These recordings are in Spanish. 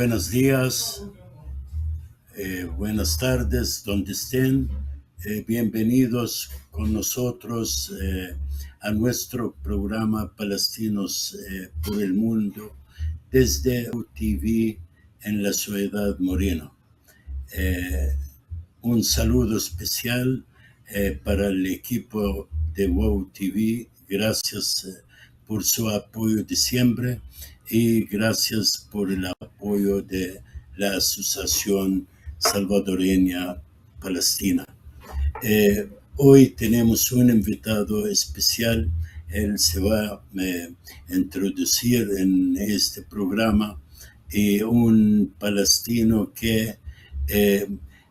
Buenos días, buenas tardes, donde estén. Bienvenidos con nosotros a nuestro programa Palestinos por el Mundo desde UTV en la Ciudad Moreno. Un saludo especial para el equipo de WOW TV. Gracias por su apoyo de siempre y gracias por el apoyo de la Asociación Salvadoreña Palestina. Hoy tenemos un invitado especial. Él se va a introducir en este programa, un palestino que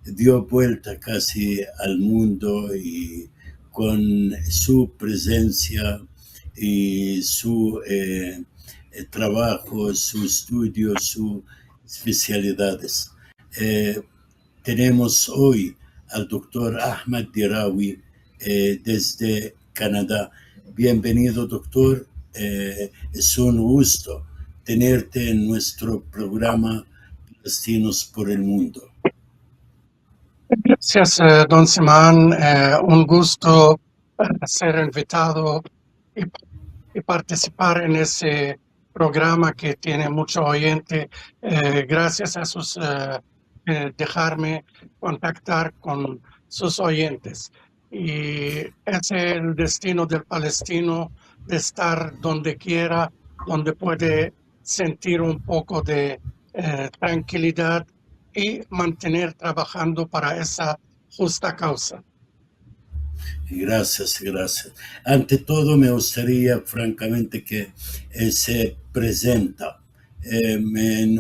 dio vuelta casi al mundo y con su presencia y su trabajo, su estudio, sus especialidades. Tenemos hoy al doctor Ahmed Dirawi desde Canadá. Bienvenido, doctor. Es un gusto tenerte en nuestro programa Palestinos por el Mundo. Gracias, don Simán. Un gusto ser invitado y participar en ese programa que tiene mucho oyente. Gracias a sus dejarme contactar con sus oyentes. Y es el destino del palestino de estar donde quiera, donde puede sentir un poco de tranquilidad y mantener trabajando para esa justa causa. Gracias. Ante todo, me gustaría francamente que se presenta en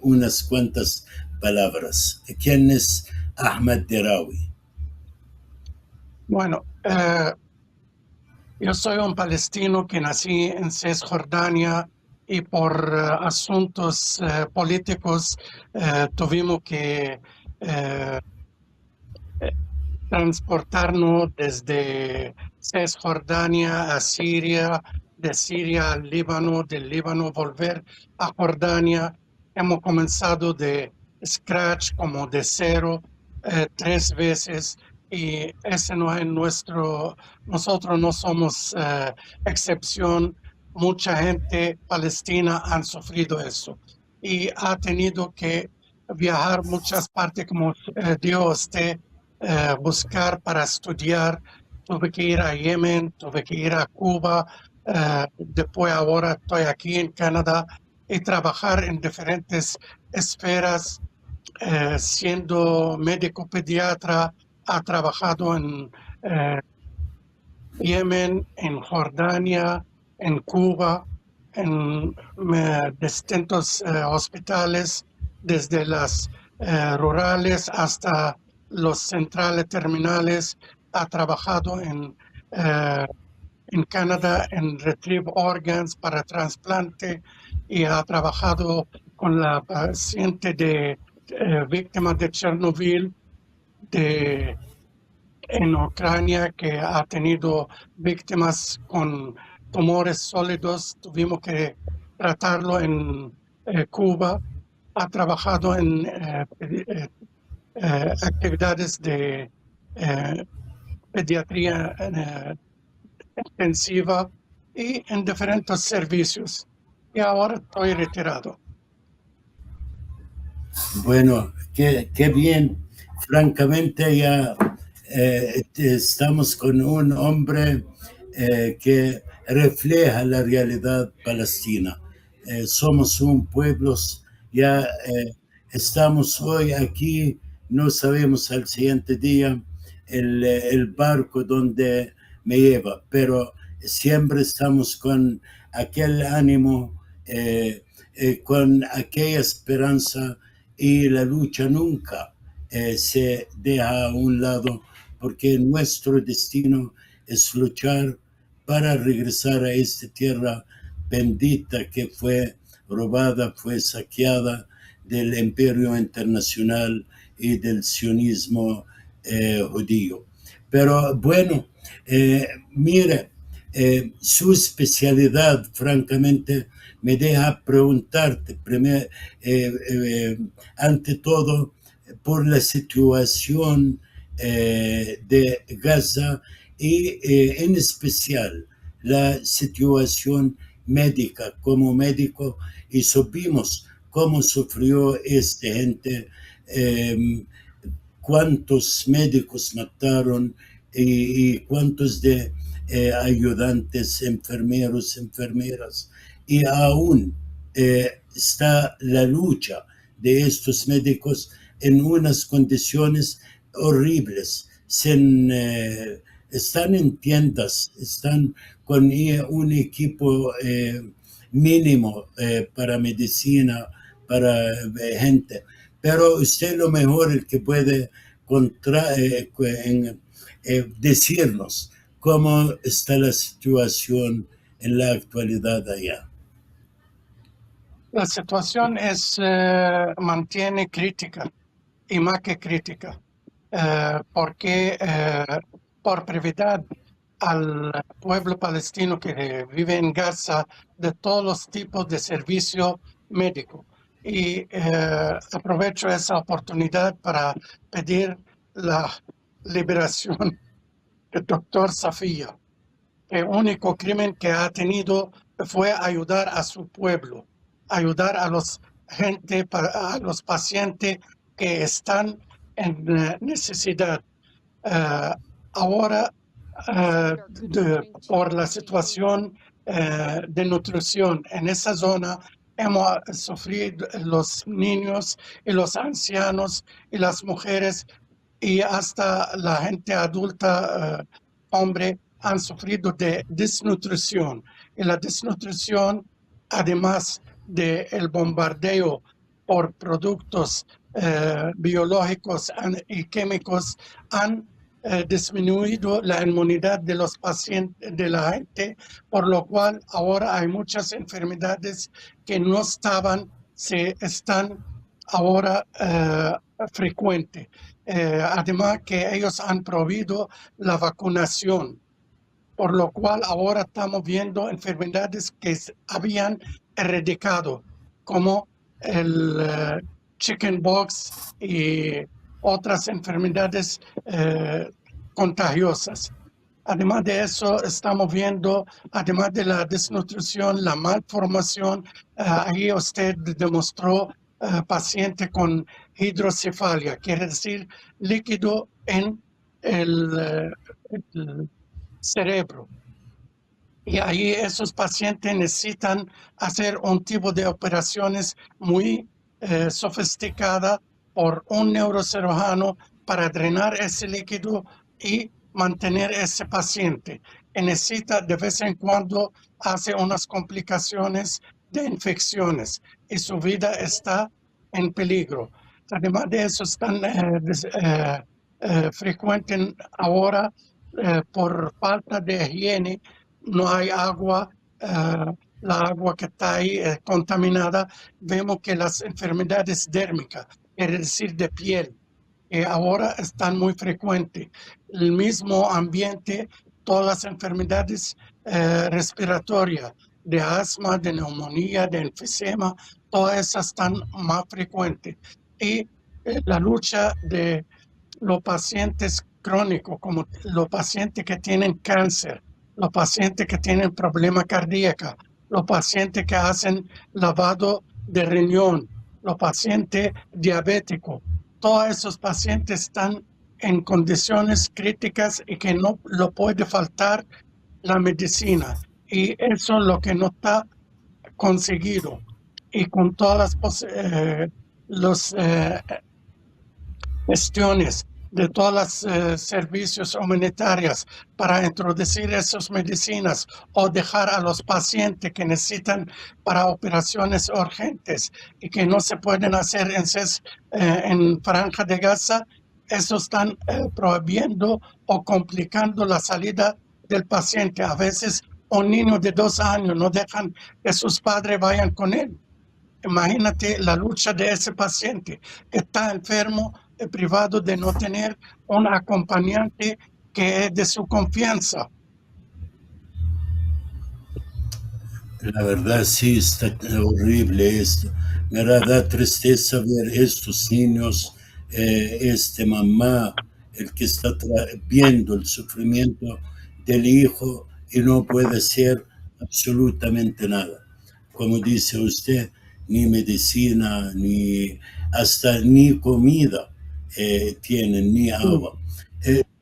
unas cuantas palabras. ¿Quién es Ahmed Dirawi? Bueno, yo soy un palestino que nací en Cisjordania y por asuntos políticos tuvimos que transportarnos desde Cisjordania a Siria, de Siria al Líbano, del Líbano volver a Jordania. Hemos comenzado de scratch, como de cero, 3 veces, y ese no es nosotros no somos excepción. Mucha gente palestina han sufrido eso y ha tenido que viajar muchas partes, como dio usted, buscar para estudiar. Tuve que ir a Yemen, tuve que ir a Cuba, después ahora estoy aquí en Canadá y trabajar en diferentes esferas, siendo médico pediatra. Ha trabajado en Yemen, en Jordania, en Cuba, en distintos hospitales, desde las rurales hasta los centrales terminales. Ha trabajado en Canadá en Retrieve Organs para trasplante y ha trabajado con la paciente de víctima de Chernobyl en Ucrania, que ha tenido víctimas con tumores sólidos. Tuvimos que tratarlo en Cuba. Ha trabajado en actividades de pediatría intensiva y en diferentes servicios. Y ahora estoy retirado. Bueno, qué bien. Francamente ya estamos con un hombre que refleja la realidad palestina. Somos un pueblo, ya estamos hoy aquí, no sabemos al siguiente día el barco donde me lleva, pero siempre estamos con aquel ánimo, con aquella esperanza, y la lucha nunca se deja a un lado, porque nuestro destino es luchar para regresar a esta tierra bendita que fue robada, fue saqueada del imperio internacional y del sionismo judío. Pero bueno, mire, su especialidad francamente me deja preguntarte, ante todo, por la situación de Gaza y en especial la situación médica. Como médico, y supimos cómo sufrió esta gente, cuántos médicos mataron y cuántos de ayudantes, enfermeros, enfermeras, y aún está la lucha de estos médicos en unas condiciones horribles. Están en tiendas, están con un equipo mínimo para medicina, para gente. Pero usted lo mejor el que puede decirnos cómo está la situación en la actualidad allá. La situación mantiene crítica y más que crítica, porque por brevedad al pueblo palestino que vive en Gaza de todos los tipos de servicio médico. Y aprovecho esa oportunidad para pedir la liberación del doctor Safia. El único crimen que ha tenido fue ayudar a su pueblo, ayudar a a los pacientes que están en necesidad. Ahora, por la situación de nutrición en esa zona, hemos sufrido los niños y los ancianos y las mujeres y hasta la gente adulta, hombre, han sufrido de desnutrición. Y la desnutrición, además del bombardeo por productos biológicos y químicos, han disminuido la inmunidad de los pacientes, de la gente, por lo cual ahora hay muchas enfermedades que no estaban, se están ahora frecuentes. Además que ellos han prohibido la vacunación, por lo cual ahora estamos viendo enfermedades que habían erradicado, como el chickenpox y otras enfermedades contagiosas. Además de eso, estamos viendo, además de la desnutrición, la malformación. Ahí usted demostró paciente con hidrocefalia, quiere decir líquido en el cerebro. Y ahí esos pacientes necesitan hacer un tipo de operaciones muy sofisticada por un neurocirujano para drenar ese líquido y mantener ese paciente. Y necesita de vez en cuando hace unas complicaciones de infecciones y su vida está en peligro. Además de eso, están frecuentes ahora por falta de higiene. No hay agua, la agua que está ahí contaminada. Vemos que las enfermedades dérmicas, es decir, de piel, ahora están muy frecuentes. El mismo ambiente, todas las enfermedades respiratorias, de asma, de neumonía, de enfisema, todas esas están más frecuentes. Y la lucha de los pacientes crónicos, como los pacientes que tienen cáncer, los pacientes que tienen problemas cardíacos, los pacientes que hacen lavado de riñón, los pacientes diabéticos. Todos esos pacientes están en condiciones críticas y que no lo puede faltar la medicina. Y eso es lo que no está conseguido. Y con todas las gestiones de todos los servicios humanitarios para introducir esas medicinas o dejar a los pacientes que necesitan para operaciones urgentes y que no se pueden hacer en Franja de Gaza, eso están prohibiendo o complicando la salida del paciente. A veces un niño de 2 años no dejan que sus padres vayan con él. Imagínate la lucha de ese paciente que está enfermo, privado de no tener un acompañante que es de su confianza. La verdad sí está horrible esto. Me da tristeza ver estos niños, este mamá, el que está viendo el sufrimiento del hijo y no puede hacer absolutamente nada. Como dice usted, ni medicina, ni hasta ni comida tienen, ni Mm. agua.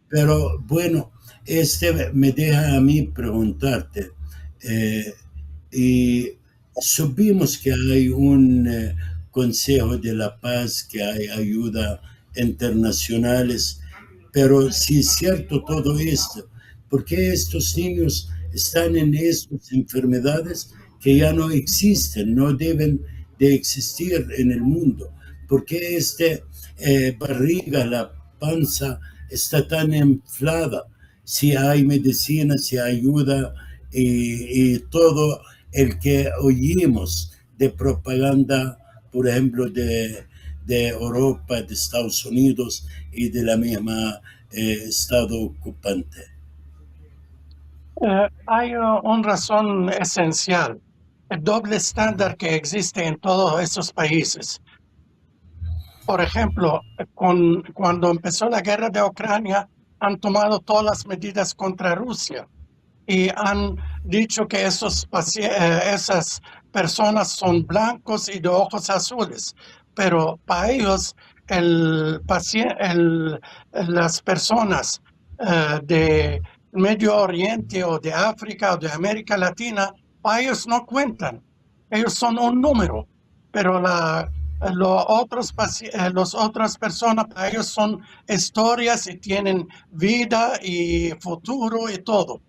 Pero bueno, este me deja a mí preguntarte. eh, y supimos que hay un Consejo de la Paz, que hay ayuda internacionales, pero si es cierto todo esto, ¿por qué estos niños están en estas enfermedades que ya no existen, no deben de existir en el mundo? ¿Por qué barriga, la panza está tan inflada? Si hay medicina, si hay ayuda y todo el que oímos de propaganda, por ejemplo, de Europa, de Estados Unidos y de la misma Estado ocupante. Hay una razón esencial, el doble estándar que existe en todos esos países. Por ejemplo, cuando empezó la guerra de Ucrania, han tomado todas las medidas contra Rusia y han dicho que esas personas son blancos y de ojos azules, pero para ellos las personas de Medio Oriente o de África o de América Latina, para ellos no cuentan, ellos son un número, pero las otras personas para ellos son historias y tienen vida y futuro y todo.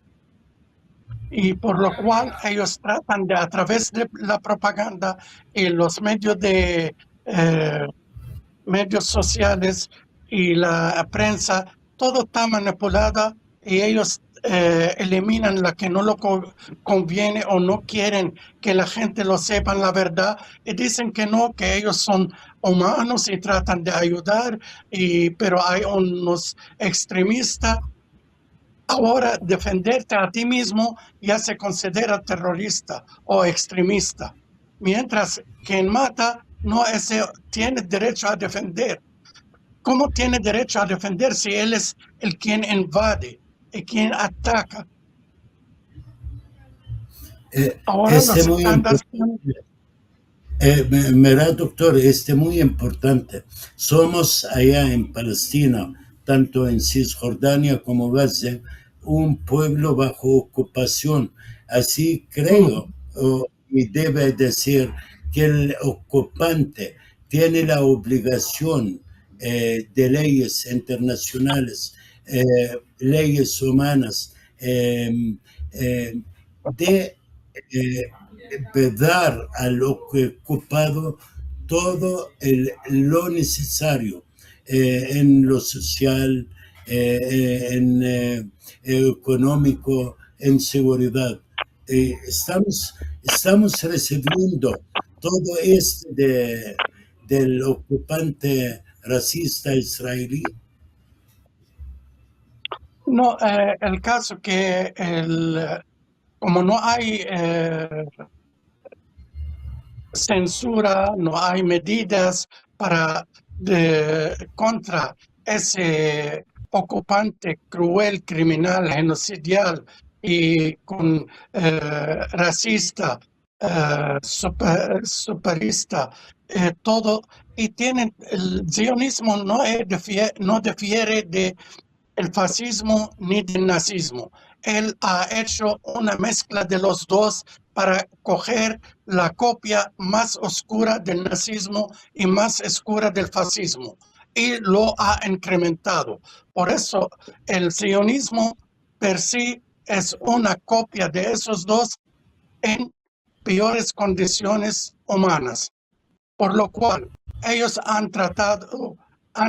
Y por lo cual ellos tratan de, a través de la propaganda y los medios sociales y la prensa, todo está manipulado y ellos eliminan la que no lo conviene o no quieren que la gente lo sepa la verdad y dicen que no, que ellos son humanos y tratan de ayudar, pero hay unos extremistas. Ahora, defenderte a ti mismo ya se considera terrorista o extremista, mientras quien mata no tiene derecho a defender. ¿Cómo tiene derecho a defender si él es el quien invade y quien ataca? Ahora los Muy estándares. importante. Mira, doctor, muy importante. Somos allá en Palestina, tanto en Cisjordania como Gaza, un pueblo bajo ocupación. Así creo, y debe decir que el ocupante tiene la obligación de leyes internacionales, leyes humanas, eh, de dar al ocupado todo lo necesario en lo social, económico, en seguridad. Estamos recibiendo todo del ocupante racista israelí. No, el caso que como no hay censura, no hay medidas contra ese ocupante cruel, criminal, genocidial y racista, superista, todo. Y el sionismo no difiere de el fascismo ni del nazismo. Él ha hecho una mezcla de los dos para coger la copia más oscura del nazismo y más oscura del fascismo y lo ha incrementado. Por eso el sionismo per sí es una copia de esos dos en peores condiciones humanas, por lo cual ellos han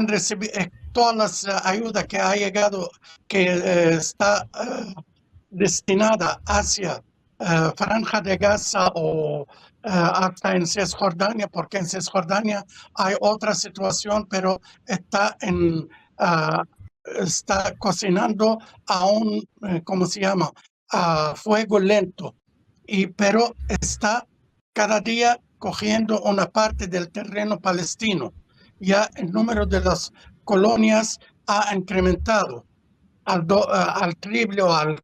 recibido todas las ayudas que ha llegado, que está destinada hacia Franja de Gaza o hasta en Cisjordania, porque en Cisjordania hay otra situación, pero está cocinando a ¿cómo se llama? A fuego lento. pero está cada día cogiendo una parte del terreno palestino. Ya el número de las colonias ha incrementado al triple o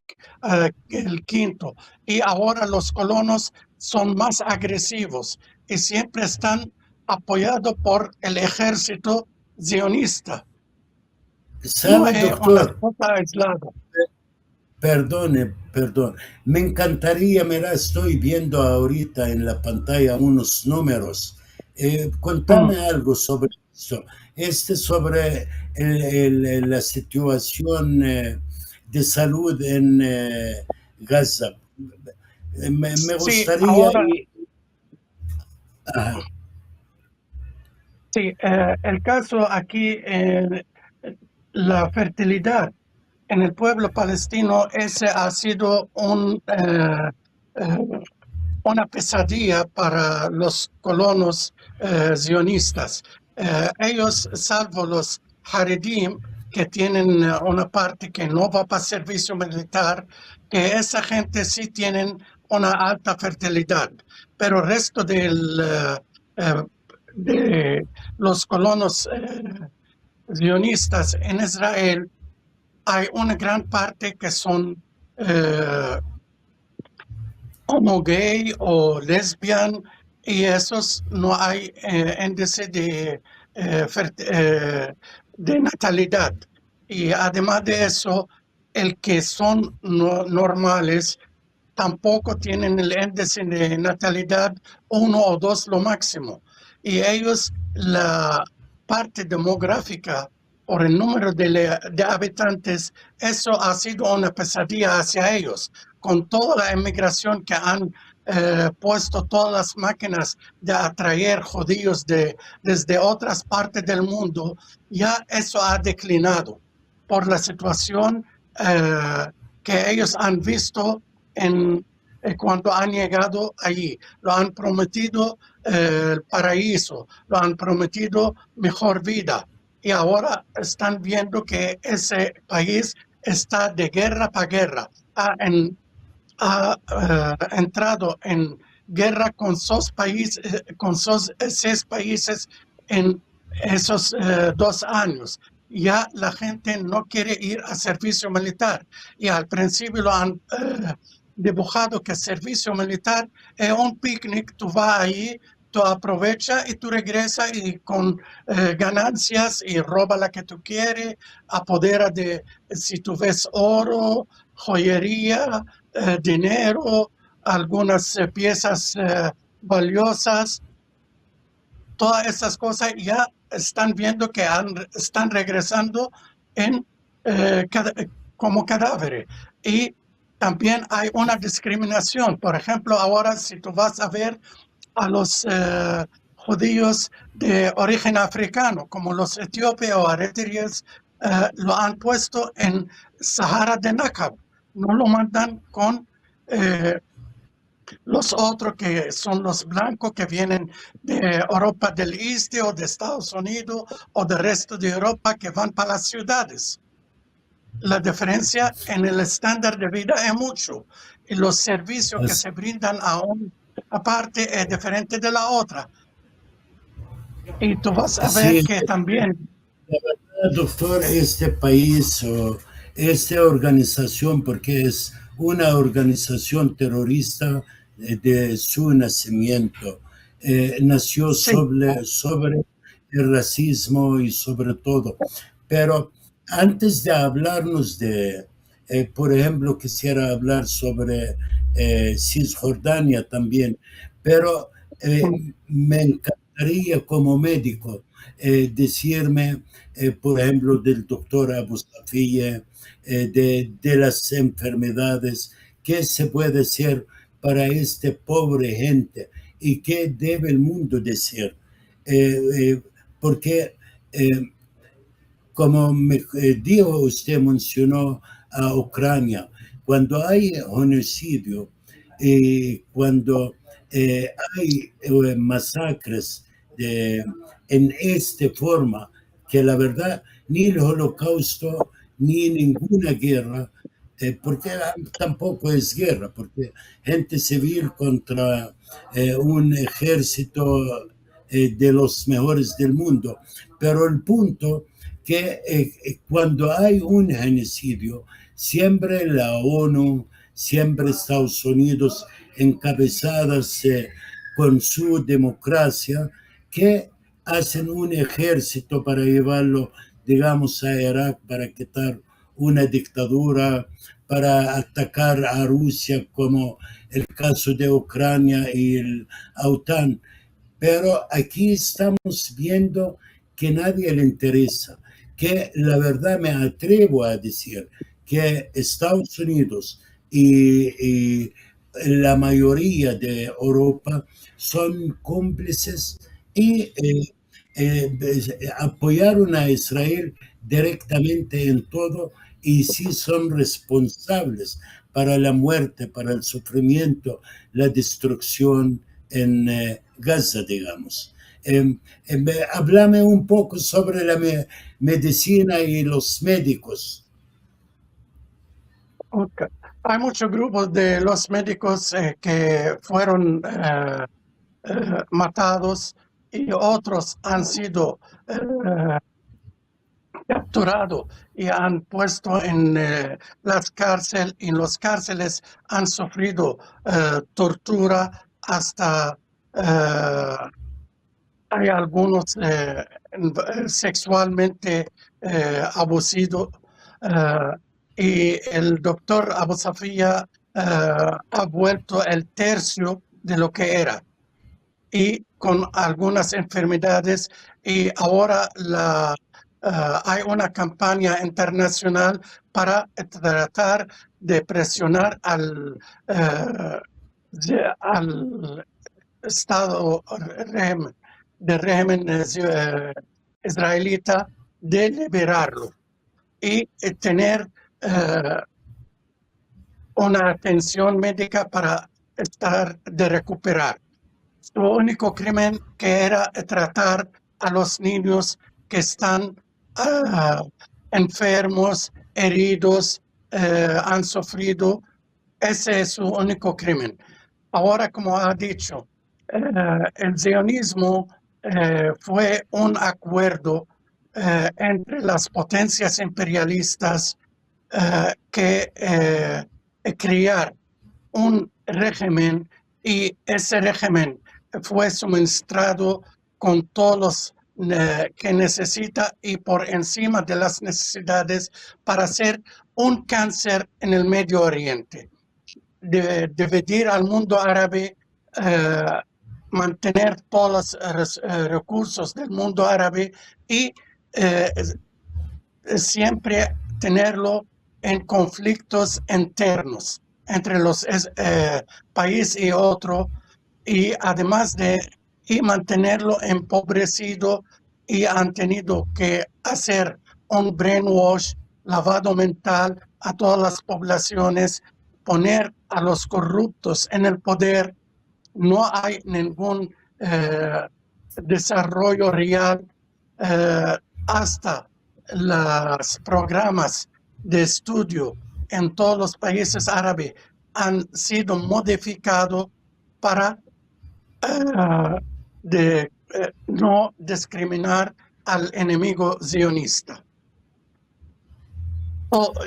el quinto. Y ahora los colonos son más agresivos y siempre están apoyados por el ejército zionista. No ¿Sabe, es una doctor? cosa aislada. Perdone, perdón. Me encantaría, mira, estoy viendo ahorita en la pantalla unos números. Contame algo sobre esto. Sobre la situación de salud en Gaza. Me Sí, gustaría... ahora Ajá. sí, el caso aquí, la fertilidad en el pueblo palestino, ese ha sido una pesadilla para los colonos zionistas. Ellos, salvo los Haredim, que tienen una parte que no va para servicio militar, que esa gente sí tienen una alta fertilidad, pero el resto de los colonos zionistas en Israel, hay una gran parte que son homo gay o lesbian, y esos no hay índice de natalidad. Y además de eso, el que son normales tampoco tienen el índice de natalidad 1 o 2 lo máximo. Y ellos, la parte demográfica por el número de habitantes, eso ha sido una pesadilla hacia ellos. Con toda la inmigración que han puesto todas las máquinas de atraer judíos desde otras partes del mundo, ya eso ha declinado por la situación que ellos han visto cuando han llegado allí. Lo han prometido el paraíso, lo han prometido mejor vida, y ahora están viendo que ese país está de guerra para guerra. Ha entrado en guerra con 6 países en esos 2 años. Ya la gente no quiere ir a servicio militar, y al principio lo han dibujado que servicio militar es un picnic. Tú vas ahí, tú aprovechas y tú regresas y con ganancias y roba la que tú quieres, apodera de, si tú ves oro, joyería, dinero, algunas piezas valiosas. Todas esas cosas ya están viendo que están regresando en, como cadáveres. Y también hay una discriminación. Por ejemplo, ahora si tú vas a ver a los judíos de origen africano, como los etíopes o eritreos, lo han puesto en Sahara de Nakab. No lo mandan con los otros que son los blancos que vienen de Europa del Este o de Estados Unidos o del resto de Europa, que van para las ciudades. La diferencia en el estándar de vida es mucho, y los servicios que se brindan a una parte es diferente de la otra. Y tú vas a ver Sí, que también... la verdad, doctor, este país o esta organización, porque es una organización terrorista de su nacimiento, nació Sí, sobre el racismo y sobre todo. Pero antes de hablarnos de, por ejemplo, quisiera hablar sobre Cisjordania también, pero me encantaría como médico decirme, por ejemplo, del doctor Abu Safiye, de las enfermedades, qué se puede hacer para este pobre gente y qué debe el mundo decir. Porque, como dijo usted, mencionó a Ucrania, cuando hay genocidio, cuando hay masacres en esta forma, que la verdad ni el holocausto ni ninguna guerra porque tampoco es guerra, porque gente civil contra un ejército de los mejores del mundo. Pero el punto que cuando hay un genocidio, siempre la ONU, siempre Estados Unidos, encabezadas con su democracia, que hacen un ejército para llevarlo, digamos, a Irak, para quitar una dictadura, para atacar a Rusia, como el caso de Ucrania y el OTAN. Pero aquí estamos viendo que nadie le interesa, que la verdad me atrevo a decir que Estados Unidos y la mayoría de Europa son cómplices y apoyaron a Israel directamente en todo y sí son responsables para la muerte, para el sufrimiento, la destrucción en Gaza, digamos. Háblame un poco sobre la medicina y los médicos. Okay. Hay muchos grupos de los médicos que fueron matados y otros han sido capturados y han puesto en las cárceles. En los cárceles han sufrido tortura hasta hay algunos sexualmente abusados y el doctor Abu Safia ha vuelto el tercio de lo que era y con algunas enfermedades y ahora hay una campaña internacional para tratar de presionar al Estado régimen israelita de liberarlo y tener una atención médica para estar de recuperar. Su único crimen que era tratar a los niños que están enfermos, heridos, han sufrido. Ese es su único crimen. Ahora, como ha dicho, el sionismo fue un acuerdo entre las potencias imperialistas que crear un régimen y ese régimen fue suministrado con todos los que necesita y por encima de las necesidades para hacer un cáncer en el Medio Oriente. Dividir al mundo árabe, mantener todos los recursos del mundo árabe y siempre tenerlo en conflictos internos entre los países y otro, y además de mantenerlo empobrecido, y han tenido que hacer un brainwash, lavado mental a todas las poblaciones, poner a los corruptos en el poder. No hay ningún desarrollo real hasta los programas de estudio en todos los países árabes han sido modificados para no discriminar al enemigo sionista.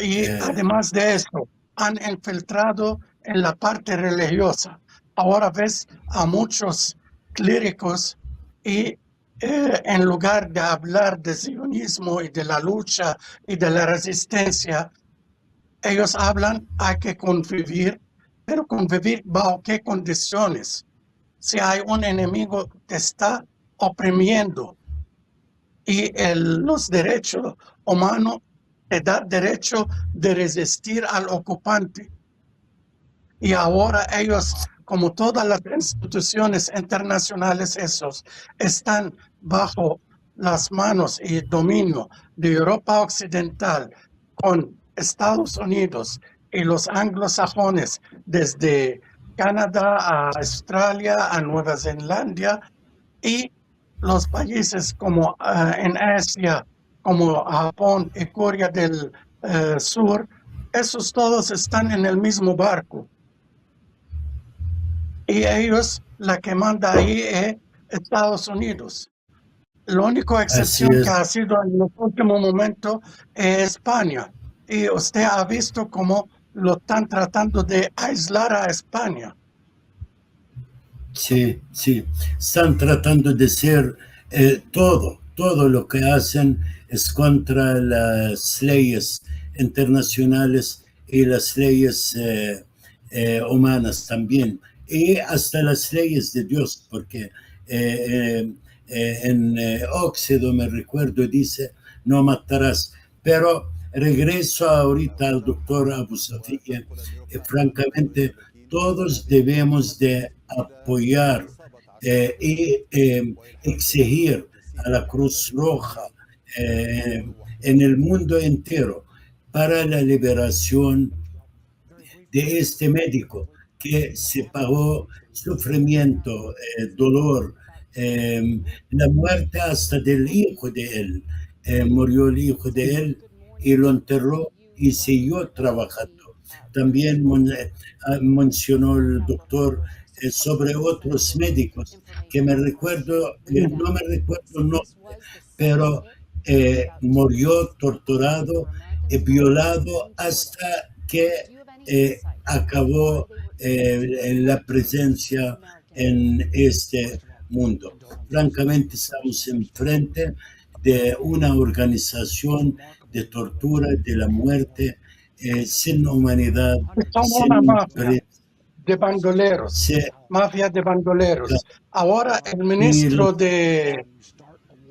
Y además de eso, han infiltrado en la parte religiosa. Ahora ves a muchos clérigos y en lugar de hablar de sionismo y de la lucha y de la resistencia, ellos hablan, hay que convivir, pero convivir bajo qué condiciones. Si hay un enemigo que te está oprimiendo y los derechos humanos te da derecho de resistir al ocupante. Y ahora ellos, como todas las instituciones internacionales, esos están bajo las manos y dominio de Europa Occidental con Estados Unidos y los anglosajones desde Canadá a Australia, a Nueva Zelanda y los países como en Asia, como Japón y Corea del Sur, esos todos están en el mismo barco. Y ellos, la que manda ahí es Estados Unidos. La única Así excepción que es. ha sido en los últimos momentos es España. Y usted ha visto cómo lo están tratando de aislar a España. Sí, sí. Están tratando de hacer todo lo que hacen es contra las leyes internacionales y las leyes humanas también. Y hasta las leyes de Dios, porque en Óxido me recuerdo dice, no matarás. Pero regreso ahorita al doctor Abu Safia. Francamente, todos debemos de apoyar y exigir a la Cruz Roja en el mundo entero para la liberación de este médico que se pagó sufrimiento, dolor, la muerte hasta del hijo de él. Murió el hijo de él y lo enterró y siguió trabajando. También mencionó el doctor sobre otros médicos que me recuerdo, no me recuerdo el nombre, pero murió torturado y violado hasta que acabó en la presencia en este mundo. Francamente, estamos enfrente de una organización de tortura, de la muerte, sin humanidad, Son una sin mafia de bandoleros, mafia de bandoleros. Ahora el ministro de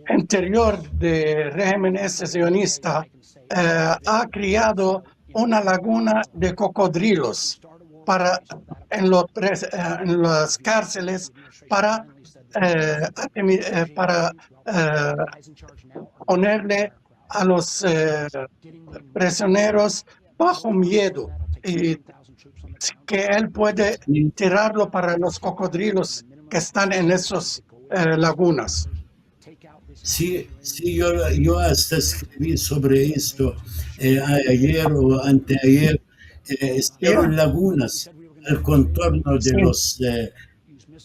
Interior del régimen sionista ha creado una laguna de cocodrilos en las cárceles para ponerle a los prisioneros bajo miedo y que él puede tirarlo para los cocodrilos que están en esas lagunas. Sí, sí, yo hasta escribí sobre esto ayer o anteayer. Hicieron lagunas al contorno de los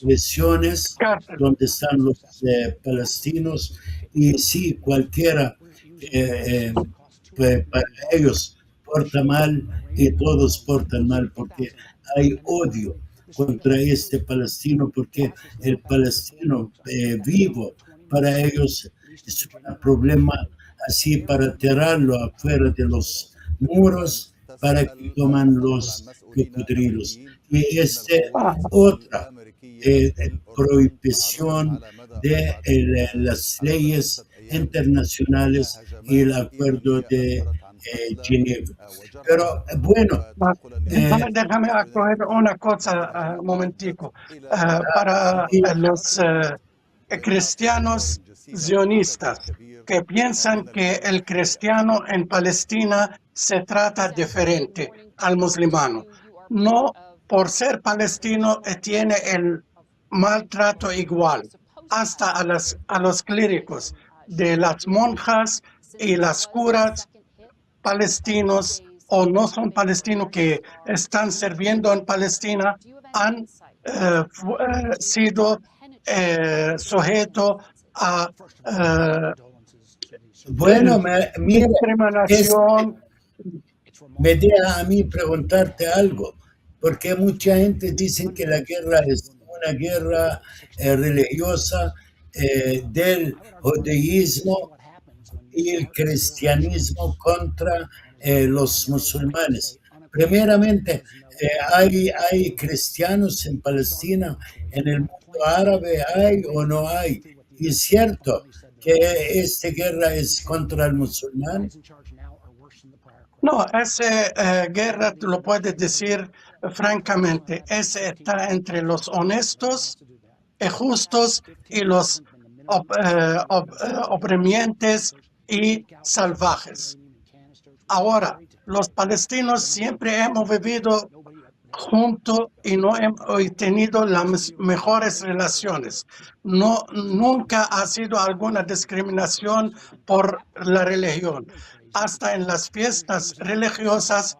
prisiones donde están los palestinos y sí, cualquiera pues para ellos porta mal y todos portan mal porque hay odio contra este palestino porque el palestino vivo para ellos es un problema así para tirarlo afuera de los muros para que coman los cocodrilos. Y otra prohibición de las leyes internacionales y el acuerdo de Ginebra. Pero bueno. Déjame acoger una cosa, un momentico. Para los cristianos zionistas que piensan que el cristiano en Palestina se trata diferente al musulmano. No por ser palestino tiene el maltrato igual, hasta a los clérigos de las monjas y las curas palestinos o no son palestinos que están sirviendo en Palestina han sido sujetos a bueno, mira, discriminación. me deja a mí preguntarte algo, porque mucha gente dice que la guerra es una guerra religiosa del judaísmo y el cristianismo contra los musulmanes. Primeramente, ¿hay cristianos en Palestina? ¿En el mundo árabe hay o no hay? Y es cierto que esta guerra es contra el musulmán. No, esa guerra, tú lo puedes decir francamente, esa está entre los honestos y justos y los oprimientes y salvajes. Ahora, los palestinos siempre hemos vivido juntos y no hemos tenido las mejores relaciones. No, nunca ha sido alguna discriminación por la religión. Hasta en las fiestas religiosas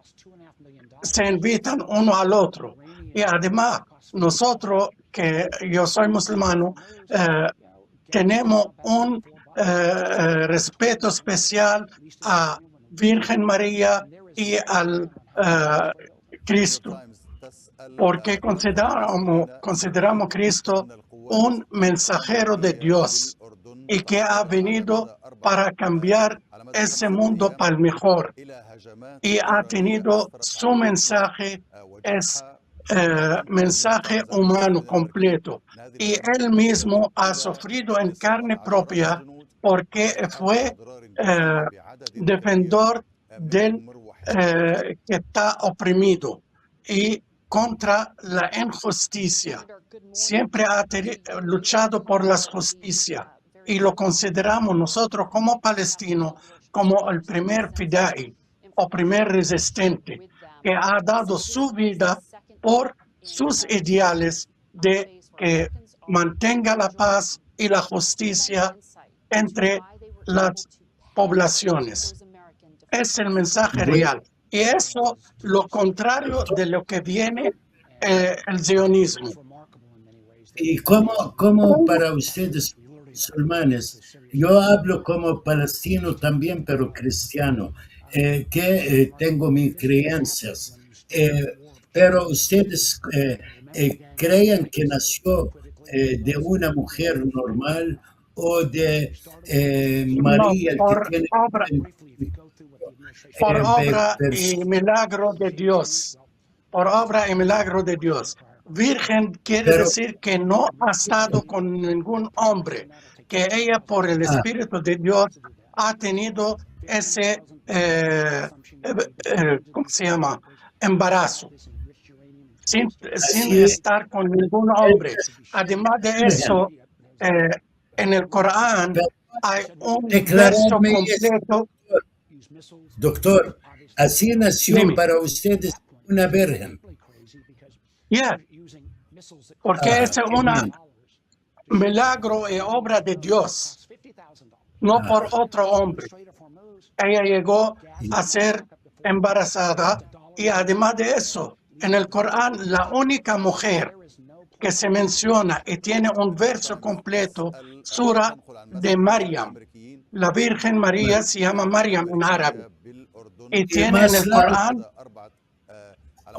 se invitan uno al otro. Y además, nosotros, que yo soy musulmano, tenemos un respeto especial a Virgen María y al Cristo, porque consideramos Cristo un mensajero de Dios y que ha venido para cambiar ese mundo para el mejor, y ha tenido su mensaje, es mensaje humano completo, y él mismo ha sufrido en carne propia porque fue defensor del que está oprimido y contra la injusticia. Siempre ha luchado por la justicia, y lo consideramos nosotros como palestinos como el primer fidei o primer resistente que ha dado su vida por sus ideales de que mantenga la paz y la justicia entre las poblaciones. Es el mensaje real. Y eso, lo contrario de lo que viene el sionismo. ¿Y cómo para ustedes musulmanes? Yo hablo como palestino también, pero cristiano, que tengo mis creencias. Pero ustedes creen que nació de una mujer normal o de María, No, que tiene por obra y pers- milagro de Dios. Por obra y milagro de Dios. Virgen quiere pero decir que no ha estado con ningún hombre, que ella por el ah, Espíritu de Dios ha tenido ese, ¿cómo se llama? Embarazo, sin así estar con ningún hombre. Además de Virgen. eso, en el Corán hay un verso Declararme eso, completo. doctor, así nació Dime. para ustedes una virgen. Yeah, porque es Qué un bien. milagro y obra de Dios, no por otro hombre. Ella llegó a ser embarazada, y además de eso, en el Corán, la única mujer que se menciona y tiene un verso completo, Sura de Mariam. La Virgen María se llama Mariam en árabe, y Y tiene en más el largo, Corán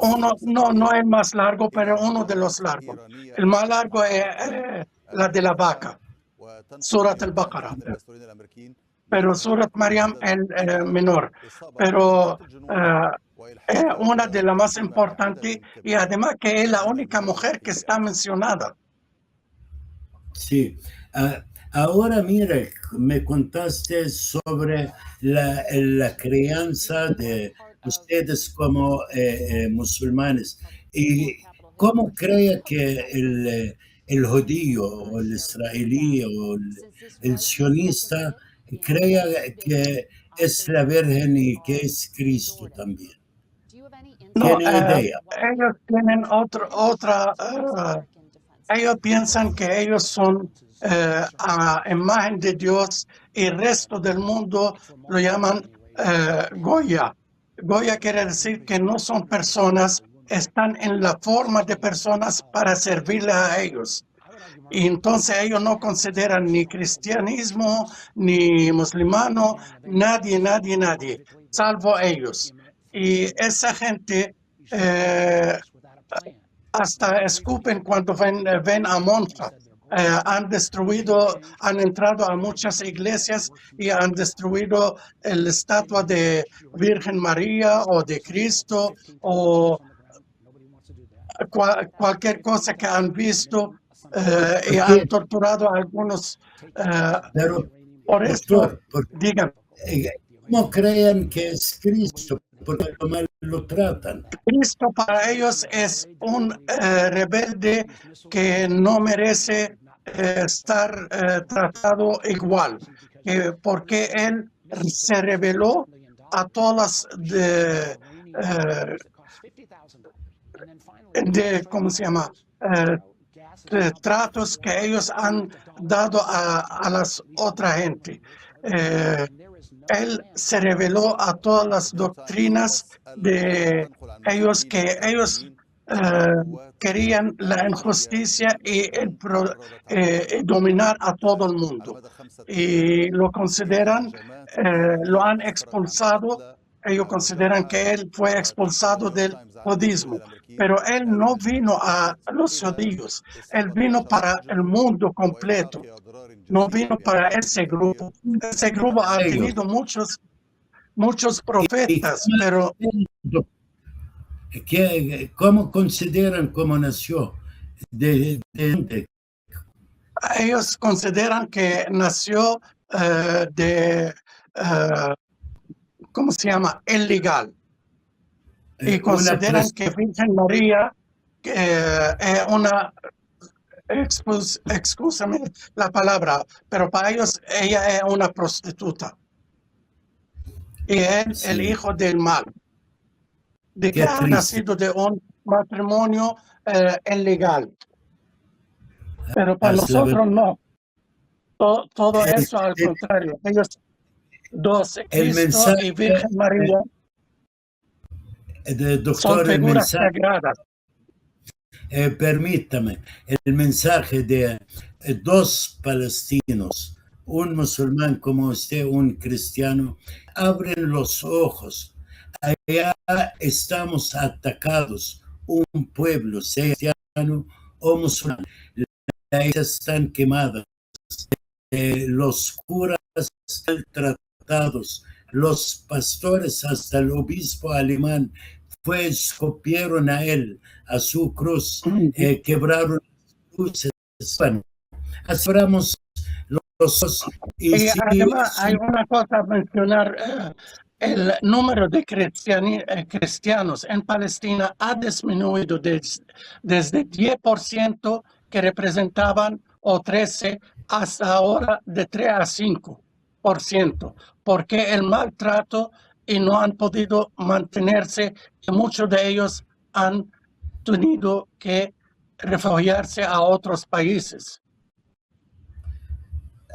uno, no es más largo, pero uno de los largos. El más largo es la de la vaca, Surat al-Baqarah, pero Surat Mariam es menor, pero es una de las más importantes, y además que es la única mujer que está mencionada. sí. Ahora mira, me contaste sobre la crianza de ustedes como musulmanes. ¿Y cómo cree que el judío o el israelí o el sionista crea que es la Virgen y que es Cristo también? No, ¿Tiene idea? ellos tienen otra, ellos piensan que ellos son a imagen de Dios, y el resto del mundo lo llaman Goya. Goya quiere decir que no son personas, están en la forma de personas para servirle a ellos. Y entonces ellos no consideran ni cristianismo, ni musulmano, nadie, salvo ellos. Y esa gente hasta escupen cuando ven a monjas. Han entrado a muchas iglesias y han destruido la estatua de Virgen María o de Cristo, o cualquier cosa que han visto, y han torturado a algunos. Pero, Por eso, doctor, digan, ¿cómo creen que es Cristo? Porque mal lo tratan. Cristo para ellos es un rebelde que no merece estar tratado igual, porque él se rebeló a todas ¿cómo se llama? Tratos que ellos han dado a las otra gente. él se reveló a todas las doctrinas de ellos que ellos querían la injusticia y dominar a todo el mundo. Y lo consideran, lo han expulsado. Ellos consideran que él fue expulsado del judismo, pero él no vino a los judíos, él vino para el mundo completo, no vino para ese grupo. Ese grupo ha tenido muchos profetas, pero ¿cómo consideran cómo nació? ¿De dónde? Ellos consideran que nació ¿cómo se llama? Ilegal. Y consideran que Virgen María es una, excúsame la palabra, pero para ellos ella es una prostituta. Y él, Sí. el hijo del mal, de que Qué ha triste. nacido de un matrimonio ilegal. Pero para Es la nosotros no. Todo El- eso al contrario. Ellos dos, El Cristo mensaje, y Virgen María, son doctor, el figuras mensaje, sagradas. permítame, el mensaje de dos palestinos, un musulmán como usted, un cristiano, abren los ojos. Allá estamos atacados, un pueblo, sea cristiano o musulmán. Las iglesias están quemadas, los curas están tratados, los pastores, hasta el obispo alemán, escupieron a él, a su cruz, quebraron las cruces. Bueno, aseguramos los y además hay una cosa a mencionar, el número de cristianos en Palestina ha disminuido desde 10% que representaban o 13% hasta ahora de 3 a 5%, porque el maltrato y no han podido mantenerse, y muchos de ellos han tenido que refugiarse a otros países.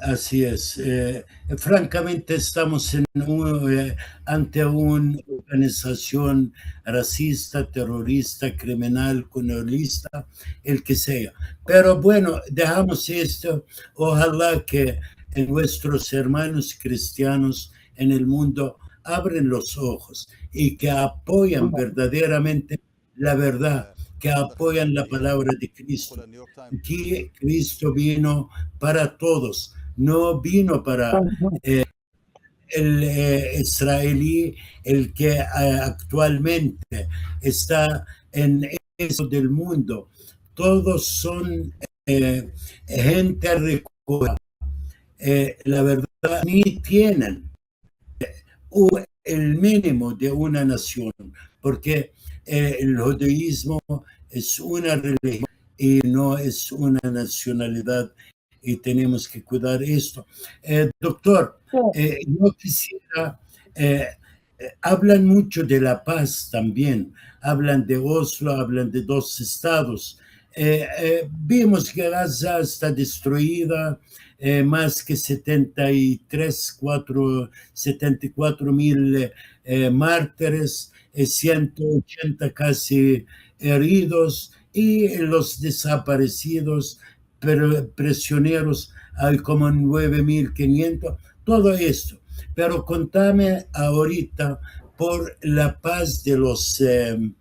Así es. Francamente, estamos ante una organización racista, terrorista, criminal, colonialista, el que sea. Pero bueno, dejamos esto. Ojalá que nuestros hermanos cristianos en el mundo abren los ojos y que apoyan verdaderamente la verdad, que apoyan la palabra de Cristo. Que Cristo vino para todos, no vino para el israelí, el que actualmente está en eso del mundo. Todos son gente rica. La verdad, ni tienen el mínimo de una nación, porque el judaísmo es una religión y no es una nacionalidad, y tenemos que cuidar esto. Doctor, yo quisiera, hablan mucho de la paz también, hablan de Oslo, hablan de dos estados. Vimos que Gaza está destruida, más que 74.000 mártires, 180 casi heridos, y los desaparecidos, prisioneros, hay como 9.500, todo esto. Pero contame ahorita por la paz de los de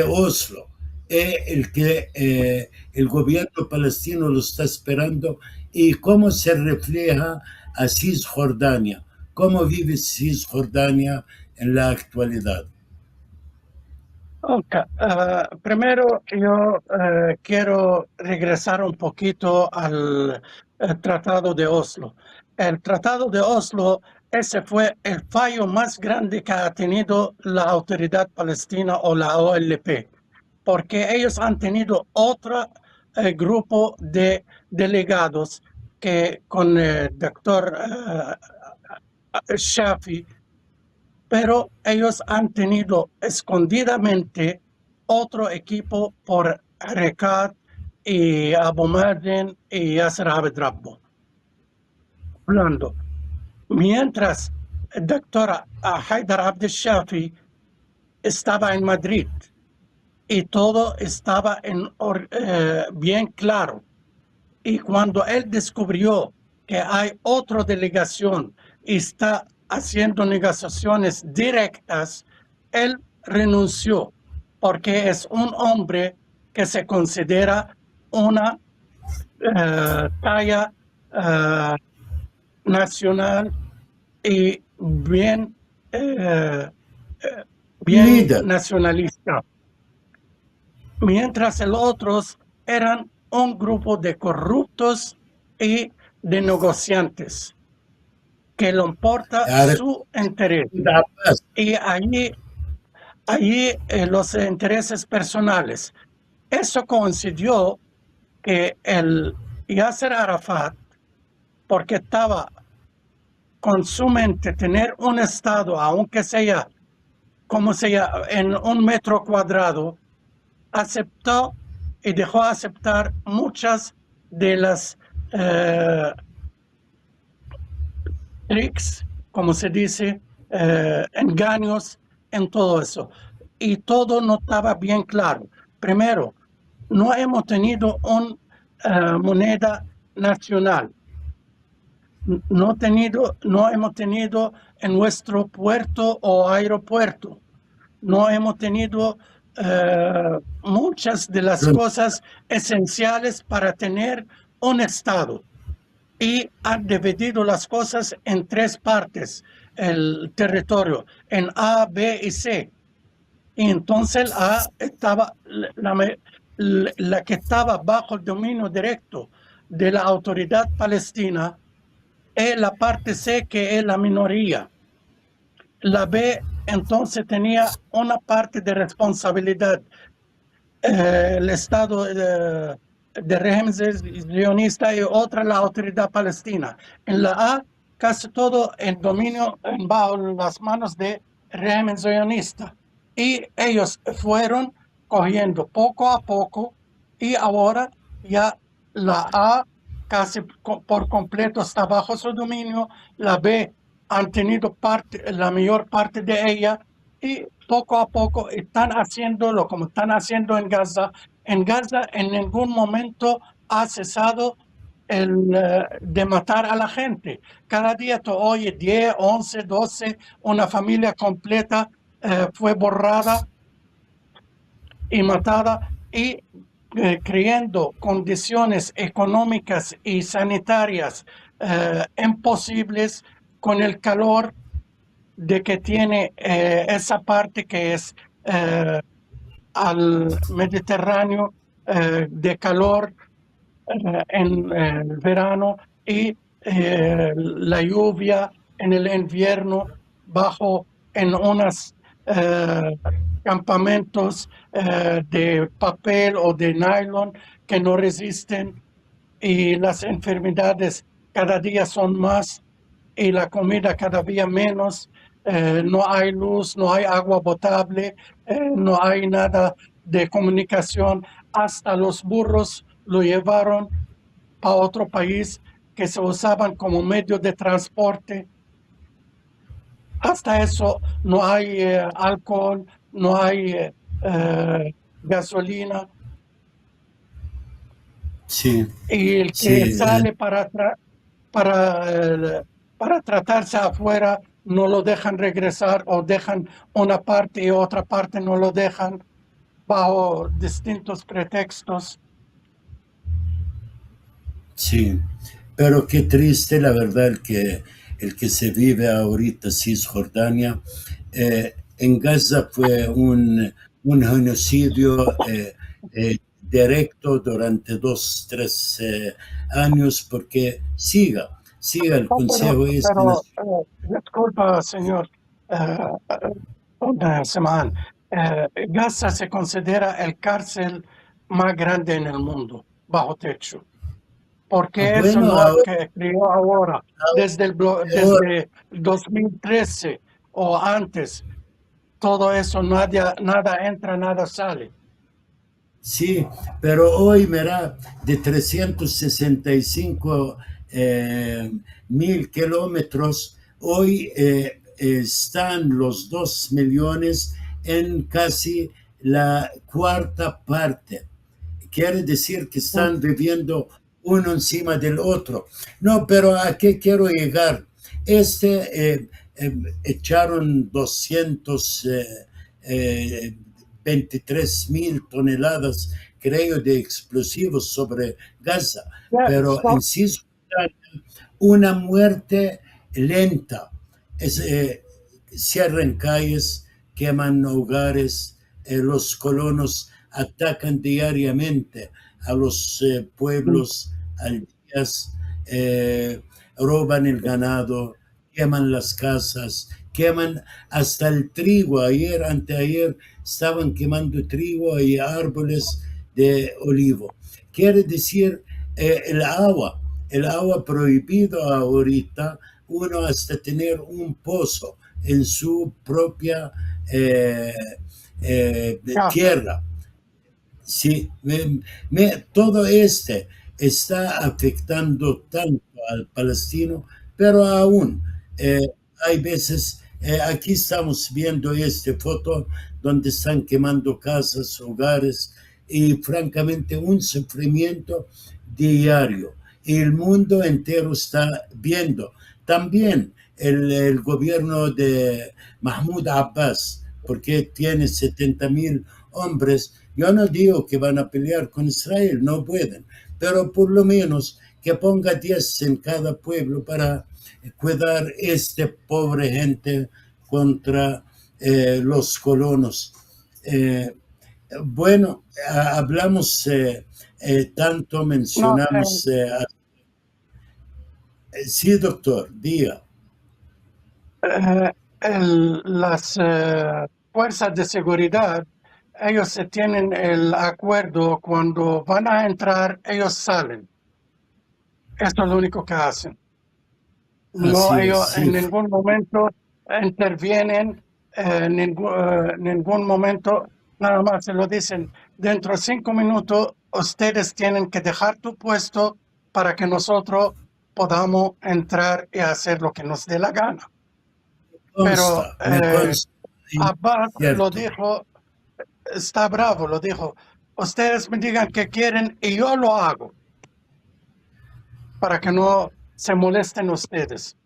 Oslo, el que el gobierno palestino lo está esperando, y cómo se refleja a Cisjordania, cómo vive Cisjordania en la actualidad. Okay. Primero yo quiero regresar un poquito al Tratado de Oslo. El Tratado de Oslo, ese fue el fallo más grande que ha tenido la Autoridad Palestina o la OLP, porque ellos han tenido otro grupo de delegados que con el doctor Shafi, pero ellos han tenido escondidamente otro equipo por Rekat y Abu Mazen y Yasser Abed Rabbo hablando. Mientras el doctor Haidar Abdel Shafi estaba en Madrid y todo estaba bien claro. Y cuando él descubrió que hay otra delegación y está haciendo negociaciones directas, él renunció porque es un hombre que se considera una talla nacional y bien Líder. nacionalista, mientras los otros eran un grupo de corruptos y de negociantes que le importa su interés. Y allí los intereses personales. Eso coincidió que el Yasser Arafat, porque estaba con su mente tener un estado, aunque sea como sea en 1 metro cuadrado, aceptó y dejó aceptar muchas de las tricks, como se dice, engaños en todo eso. Y todo no estaba bien claro. Primero, no hemos tenido una moneda nacional. No hemos tenido en nuestro puerto o aeropuerto. No hemos tenido muchas de las cosas esenciales para tener un Estado. Y han dividido las cosas en 3 partes, el territorio, en A, B y C. Y entonces A estaba la que estaba bajo el dominio directo de la autoridad palestina, es la parte C, que es la minoría. La B entonces tenía una parte de responsabilidad, el Estado de régimen sionista, y otra la autoridad palestina. En la A, casi todo el dominio bajo las manos de régimen sionista. Y ellos fueron cogiendo poco a poco, y ahora ya la A casi por completo está bajo su dominio. La B han tenido la mayor parte de ella, y poco a poco están haciéndolo como están haciendo en Gaza. En Gaza en ningún momento ha cesado de matar a la gente. Cada día tú oyes 10, 11, 12, una familia completa fue borrada y matada, y creando condiciones económicas y sanitarias imposibles con el calor de que tiene esa parte que es al Mediterráneo, de calor en el verano, y la lluvia en el invierno, bajo en unos campamentos de papel o de nylon que no resisten, y las enfermedades cada día son más y la comida cada día menos. No hay luz, no hay agua potable, no hay nada de comunicación. Hasta los burros lo llevaron a otro país que se usaban como medio de transporte. Hasta eso no hay alcohol, no hay gasolina. Sí. Y el que Sí, sale para tratarse afuera, no lo dejan regresar, o dejan una parte y otra parte no lo dejan, bajo distintos pretextos. sí, pero qué triste la verdad el que se vive ahorita Cisjordania. En Gaza fue un genocidio directo durante 2, 3 años, porque siga el Consejo Disculpa, señor Semán, Gaza se considera el cárcel más grande en el mundo, bajo techo. Porque eso bueno, no que creó ahora, desde 2013 o antes, todo eso, nada entra, nada sale. Sí, pero hoy, mira, de 365 mil kilómetros, Hoy están los 2 millones en casi la cuarta parte. Quiere decir que están viviendo uno encima del otro. No, pero ¿a qué quiero llegar? Echaron 223,000 toneladas, creo, de explosivos sobre Gaza, Yeah, pero en so, Cisjordania una muerte lenta. Cierran calles, queman hogares, los colonos atacan diariamente a los pueblos, aldeas, roban el ganado, queman las casas, queman hasta el trigo. Ayer, anteayer, estaban quemando trigo y árboles de olivo. Quiere decir, el agua prohibido ahorita, uno hasta tener un pozo en su propia casa. tierra. Sí, todo este está afectando tanto al palestino, pero aún eh, hay veces, aquí estamos viendo esta foto donde están quemando casas, hogares y francamente un sufrimiento diario. Y el mundo entero está viendo. También el gobierno de Mahmoud Abbas, porque tiene 70,000 hombres. Yo no digo que van a pelear con Israel, no pueden, pero por lo menos que ponga 10 en cada pueblo para cuidar este pobre gente contra los colonos. Eh, bueno, hablamos tanto, No, mencionamos. Sí, doctor, diga. las fuerzas de seguridad, ellos se tienen el acuerdo cuando van a entrar, ellos salen. Eso es lo único que hacen. No, Así es, ellos sí. en ningún momento intervienen, ningún momento, nada más se lo dicen, dentro de 5 minutos ustedes tienen que dejar tu puesto para que nosotros podamos entrar y hacer lo que nos dé la gana. Pero Me consta, Abbas lo cierto. dijo, está bravo, lo dijo, ustedes me digan que quieren y yo lo hago para que no se molesten ustedes.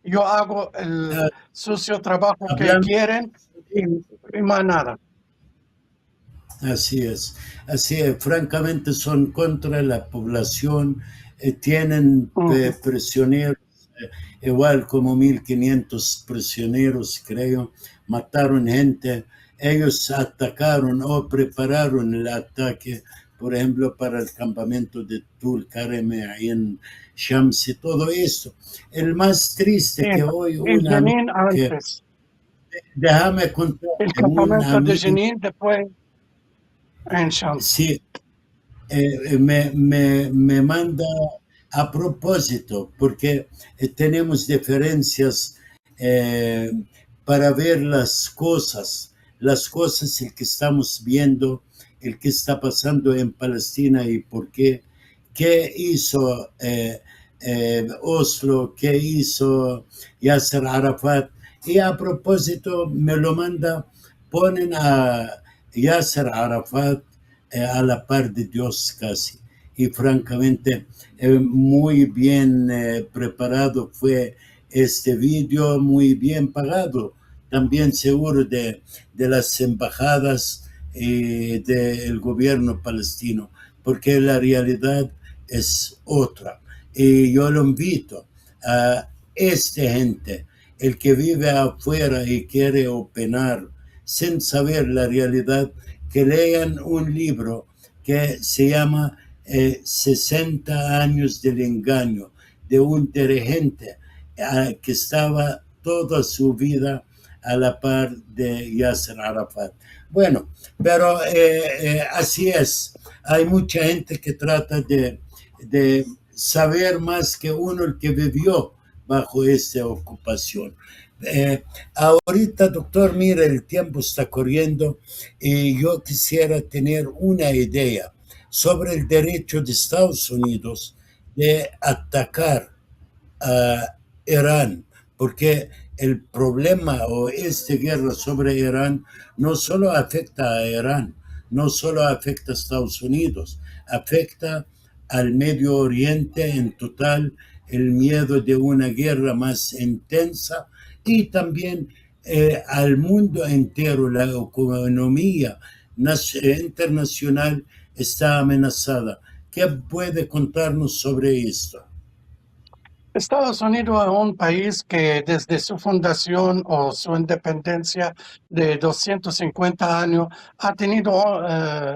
Yo hago el Ah, sucio trabajo que hablando, quieren y más nada. así es, francamente son contra la población, tienen Ujú. prisioneros, igual como 1,500 prisioneros, creo, mataron gente, ellos atacaron o prepararon el ataque, por ejemplo, para el campamento de Tulkarem ahí en Shams y todo esto. El más triste que hoy Y un amigo Jenin que, antes, déjame el contarte, un campamento de amigo, Jenin después en Shams. sí, me manda a propósito, porque tenemos diferencias eh, para ver las cosas el que estamos viendo, el que está pasando en Palestina y por qué hizo Oslo, qué hizo Yasser Arafat. Y a propósito me lo manda, ponen a Yasser Arafat a la par de Dios casi. Y francamente, muy bien preparado fue este vídeo, muy bien pagado. También seguro de las embajadas y del gobierno palestino, porque la realidad es otra. Y yo lo invito a esta gente, el que vive afuera y quiere opinar sin saber la realidad, que lean un libro que se llama 60 años del engaño, de un dirigente que estaba toda su vida a la par de Yasser Arafat. Bueno, pero así es. Hay mucha gente que trata de saber más que uno el que vivió bajo esta ocupación. Ahorita, doctor, mira, el tiempo está corriendo y yo quisiera tener una idea sobre el derecho de Estados Unidos de atacar a Irán, porque el problema o esta guerra sobre Irán no solo afecta a Irán, no solo afecta a Estados Unidos, afecta al Medio Oriente en total, el miedo de una guerra más intensa y también al mundo entero. La economía internacional está amenazada. ¿Qué puede contarnos sobre esto? Estados Unidos es un país que desde su fundación o su independencia de 250 años ha tenido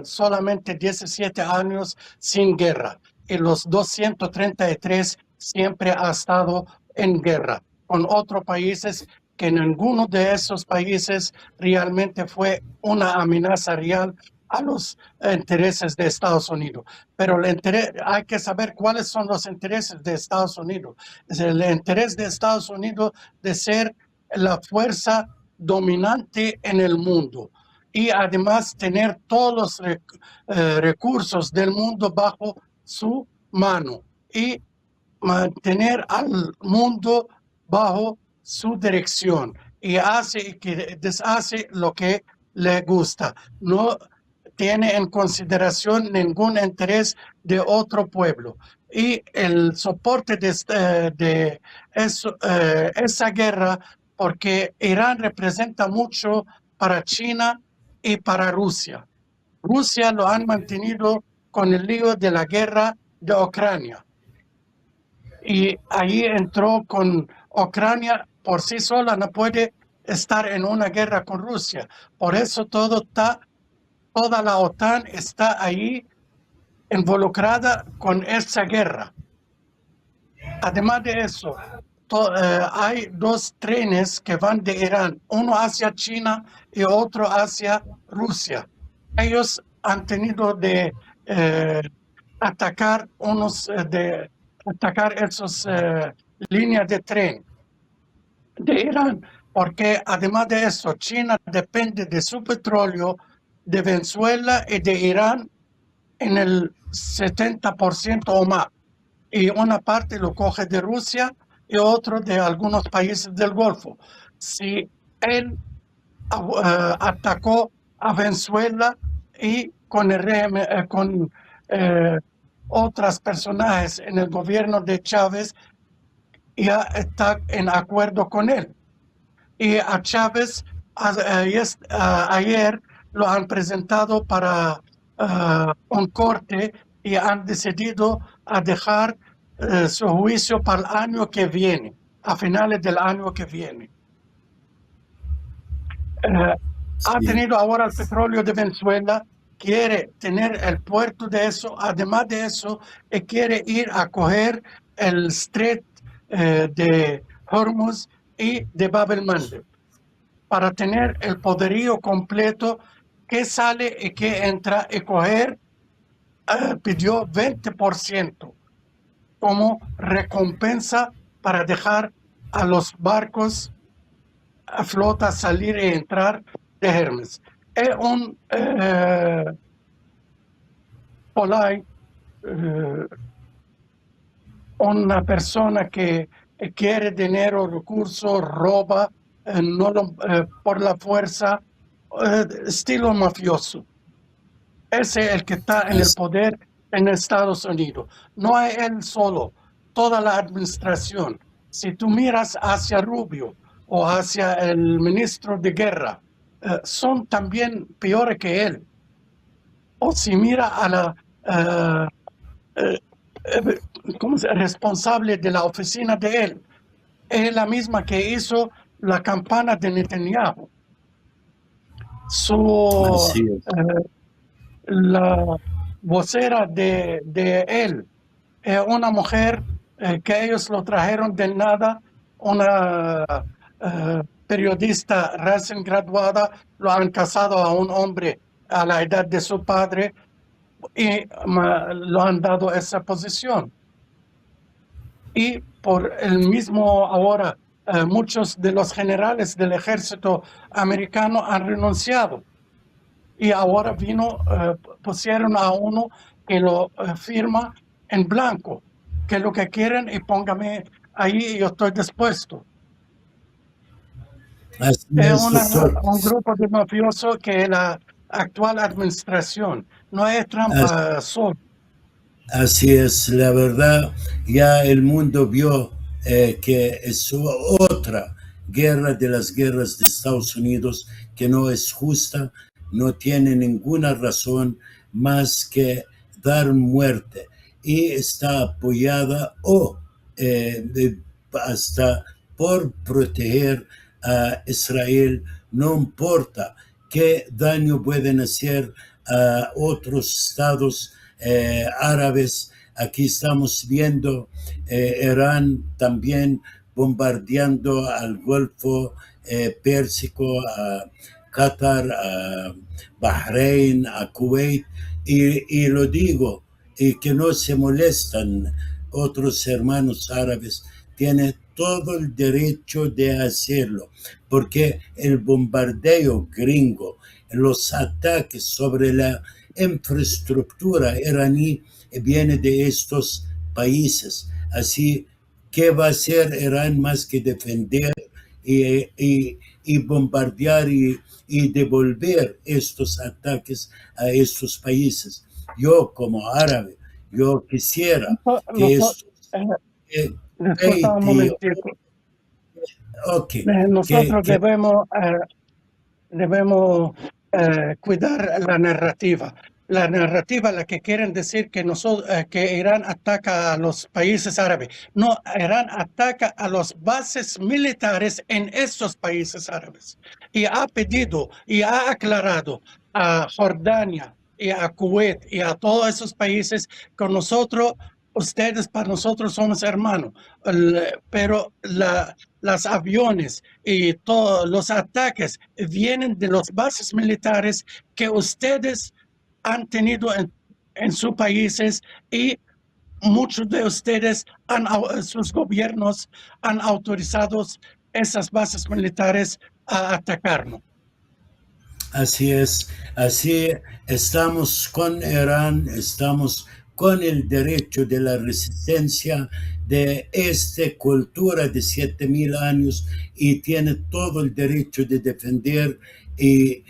solamente 17 años sin guerra y los 233 siempre ha estado en guerra con otros países que ninguno de esos países realmente fue una amenaza real a los intereses de Estados Unidos. Pero hay que saber cuáles son los intereses de Estados Unidos. Es el interés de Estados Unidos de ser la fuerza dominante en el mundo y además tener todos los recursos del mundo bajo su mano y mantener al mundo bajo su dirección y hace y que deshace lo que le gusta. No tiene en consideración ningún interés de otro pueblo. Y el soporte de esa guerra, porque Irán representa mucho para China y para Rusia. Rusia lo han mantenido con el lío de la guerra de Ucrania. Y ahí entró con Ucrania por sí sola, no puede estar en una guerra con Rusia. Por eso toda la OTAN está ahí involucrada con esa guerra. Además de eso, hay dos trenes que van de Irán, uno hacia China y otro hacia Rusia. Ellos han tenido de atacar esas líneas de tren de Irán, porque además de eso, China depende de su petróleo de Venezuela y de Irán en el 70% o más. Y una parte lo coge de Rusia y otro de algunos países del Golfo. Si él atacó a Venezuela y con otros personajes en el gobierno de Chávez, ya está en acuerdo con él. Y a Chávez ayer lo han presentado para un corte y han decidido a dejar su juicio para el año que viene, a finales del año que viene. Ha tenido ahora el petróleo de Venezuela, quiere tener el puerto de eso, además de eso, quiere ir a coger el Strait de Hormuz y de Bab el-Mandeb para tener el poderío completo que sale y que entra y coger, pidió 20% como recompensa para dejar a los barcos a flota salir y entrar de Hermes. Es un una persona que quiere dinero, recursos, roba, por la fuerza, estilo mafioso. Ese es el que está en el poder en Estados Unidos. No es él solo, toda la administración. Si tú miras hacia Rubio o hacia el ministro de Guerra, son también peores que él. O si mira a la responsable de la oficina de él, es la misma que hizo la campaña de Netanyahu. La vocera de él es una mujer que ellos lo trajeron de nada, una periodista recién graduada, lo han casado a un hombre a la edad de su padre y lo han dado esa posición. Y por el mismo ahora, muchos de los generales del ejército americano han renunciado. Y ahora pusieron a uno que lo firma en blanco, que lo que quieren y póngame ahí y yo estoy dispuesto. Así Es es, doctor. un grupo de mafiosos que la actual administración no es As- trampa solo. Así es, la verdad, ya el mundo vio que es otra guerra de las guerras de Estados Unidos que no es justa, no tiene ninguna razón más que dar muerte y está apoyada o hasta por proteger a Israel, no importa qué daño pueden hacer a otros estados árabes. Aquí estamos viendo Irán también bombardeando al Golfo Pérsico, a Qatar, a Bahrein, a Kuwait, y lo digo, y que no se molestan otros hermanos árabes, tiene todo el derecho de hacerlo, porque el bombardeo gringo, los ataques sobre la infraestructura iraní viene de estos países. Así, ¿qué va a hacer Irán más que defender y bombardear y devolver estos ataques a estos países? Yo como árabe, yo quisiera que Nosotros, estos disculpa un Haití, momentico. ok, Nosotros que debemos cuidar la narrativa. La narrativa la que quieren decir que, que Irán ataca a los países árabes. No, Irán ataca a las bases militares en esos países árabes. Y ha pedido y ha aclarado a Jordania y a Kuwait y a todos esos países que nosotros, ustedes para nosotros somos hermanos. Pero las aviones y todos los ataques vienen de las bases militares que ustedes han tenido en sus países y muchos de ustedes, sus gobiernos han autorizado esas bases militares a atacarnos. así es, así estamos con Irán, estamos con el derecho de la resistencia de esta cultura de 7.000 años y tiene todo el derecho de defender y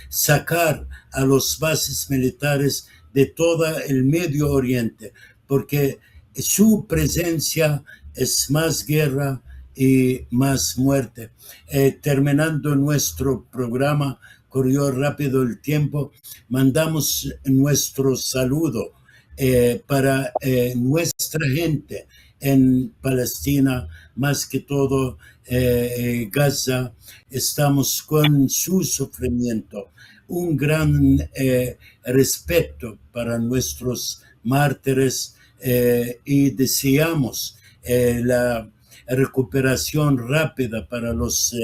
sacar a los bases militares de todo el Medio Oriente, porque su presencia es más guerra y más muerte. Terminando nuestro programa, corrió rápido el tiempo, mandamos nuestro saludo para nuestra gente en Palestina, más que todo Gaza. Estamos con su sufrimiento. Un gran respeto para nuestros mártires y deseamos la recuperación rápida para los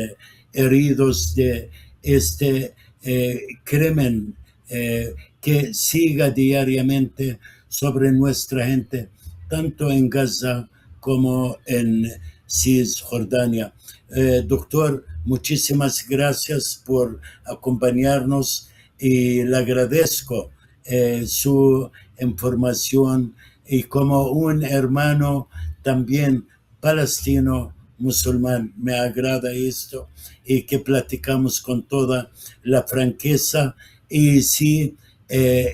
heridos de este crimen que siga diariamente sobre nuestra gente, tanto en Gaza como en Cisjordania. Doctor, muchísimas gracias por acompañarnos y le agradezco su información y como un hermano también palestino musulmán. Me agrada esto y que platicamos con toda la franqueza y sí,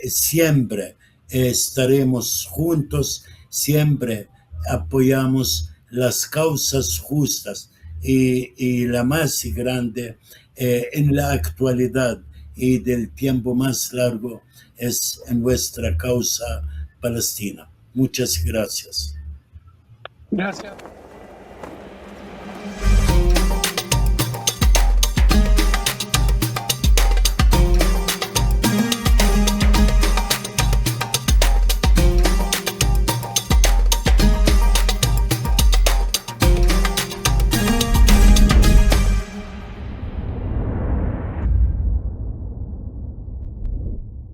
siempre estaremos juntos, siempre apoyamos las causas justas y la más grande en la actualidad y del tiempo más largo es en nuestra causa palestina. Muchas gracias. Gracias.